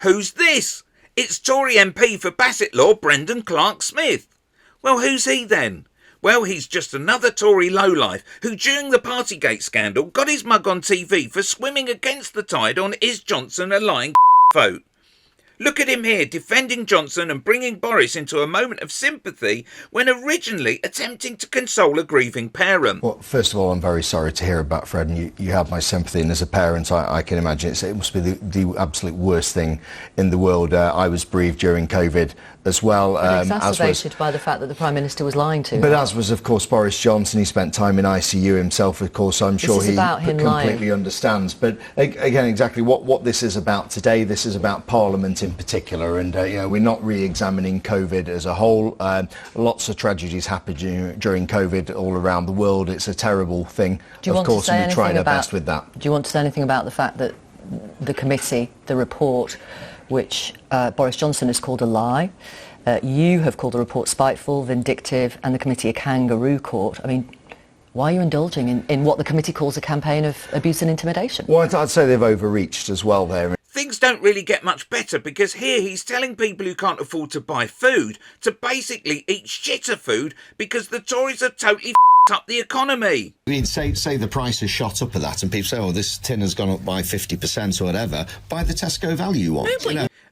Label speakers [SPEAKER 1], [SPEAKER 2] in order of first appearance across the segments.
[SPEAKER 1] Who's this? It's Tory MP for Bassetlaw, Brendan Clarke Smith. Well, who's he then? Well, he's just another Tory lowlife who, during the Partygate scandal, got his mug on TV for swimming against the tide on Is Johnson a lying vote. Look at him here, defending Johnson and bringing Boris into a moment of sympathy when originally attempting to console a grieving parent.
[SPEAKER 2] Well, first of all, I'm very sorry to hear about Fred, and you have my sympathy. And as a parent, I can imagine it must be the absolute worst thing in the world. I was bereaved during COVID as well.
[SPEAKER 3] Exacerbated by the fact that the Prime Minister was lying to him.
[SPEAKER 2] But as was, of course, Boris Johnson. He spent time in ICU himself, of course, so I'm sure he completely understands. But again, exactly what this is about today, this is about Parliament in particular. And, we're not re-examining COVID as a whole. Lots of tragedies happened during COVID all around the world. It's a terrible thing, of course, and we tried our best with that.
[SPEAKER 3] Do you want to say anything about the fact that the committee, the report, which Boris Johnson has called a lie, you have called the report spiteful, vindictive, and the committee a kangaroo court? I mean, why are you indulging in what the committee calls a campaign of abuse and intimidation?
[SPEAKER 2] Well, I'd say they've overreached as well there.
[SPEAKER 1] Things don't really get much better, because here he's telling people who can't afford to buy food to basically eat shitter food because the Tories have totally up the economy.
[SPEAKER 4] I mean, say the price has shot up at that and people say, oh, this tin has gone up by 50% or whatever, buy the Tesco value one.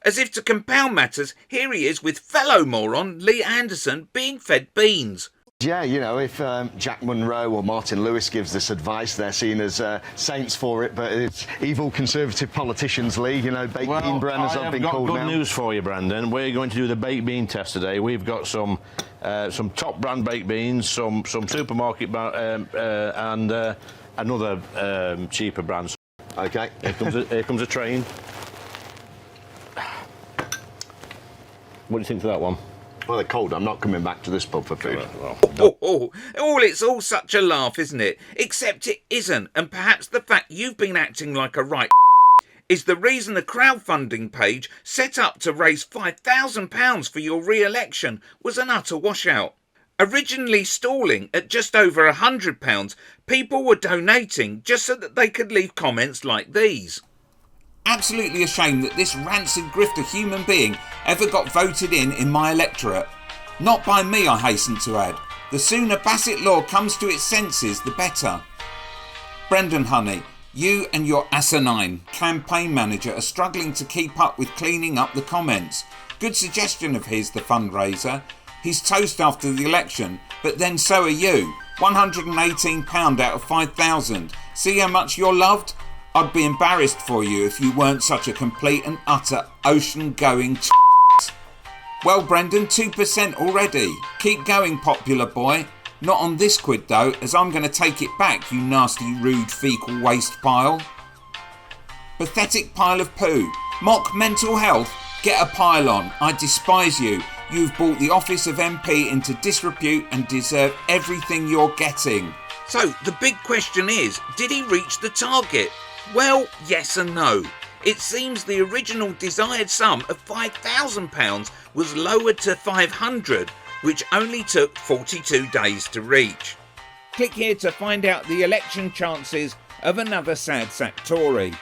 [SPEAKER 1] As if to compound matters, here he is with fellow moron Lee Anderson being fed beans.
[SPEAKER 4] Yeah, if Jack Monroe or Martin Lewis gives this advice, they're seen as saints for it, but it's evil Conservative politicians, Lee, baked bean brenners have been called now.
[SPEAKER 5] I've got good news for you, Brandon. We're going to do the baked bean test today. We've got some top brand baked beans, some supermarket brand, and another cheaper brand.
[SPEAKER 4] OK.
[SPEAKER 5] Here comes a train. What do you think of that one?
[SPEAKER 4] Well, they're cold. I'm not coming back to this pub for food.
[SPEAKER 1] It's all such a laugh, isn't it? Except it isn't, and perhaps the fact you've been acting like a right is the reason the crowdfunding page set up to raise £5,000 for your re-election was an utter washout. Originally stalling at just over £100, people were donating just so that they could leave comments like these. Absolutely ashamed that this rancid grifter human being ever got voted in my electorate. Not by me, I hasten to add. The sooner Bassetlaw comes to its senses, the better. Brendan, honey, you and your asinine campaign manager are struggling to keep up with cleaning up the comments. Good suggestion of his, the fundraiser. He's toast after the election, but then so are you. £118 out of 5,000. See how much you're loved? I'd be embarrassed for you if you weren't such a complete and utter ocean-going Well, Brendan, 2% already. Keep going, popular boy. Not on this quid, though, as I'm going to take it back, you nasty, rude, fecal waste pile. Pathetic pile of poo. Mock mental health? Get a pile on. I despise you. You've brought the office of MP into disrepute and deserve everything you're getting. So, the big question is, did he reach the target? Well, yes and no. It seems the original desired sum of £5,000 was lowered to £500, which only took 42 days to reach. Click here to find out the election chances of another sad sack Tory.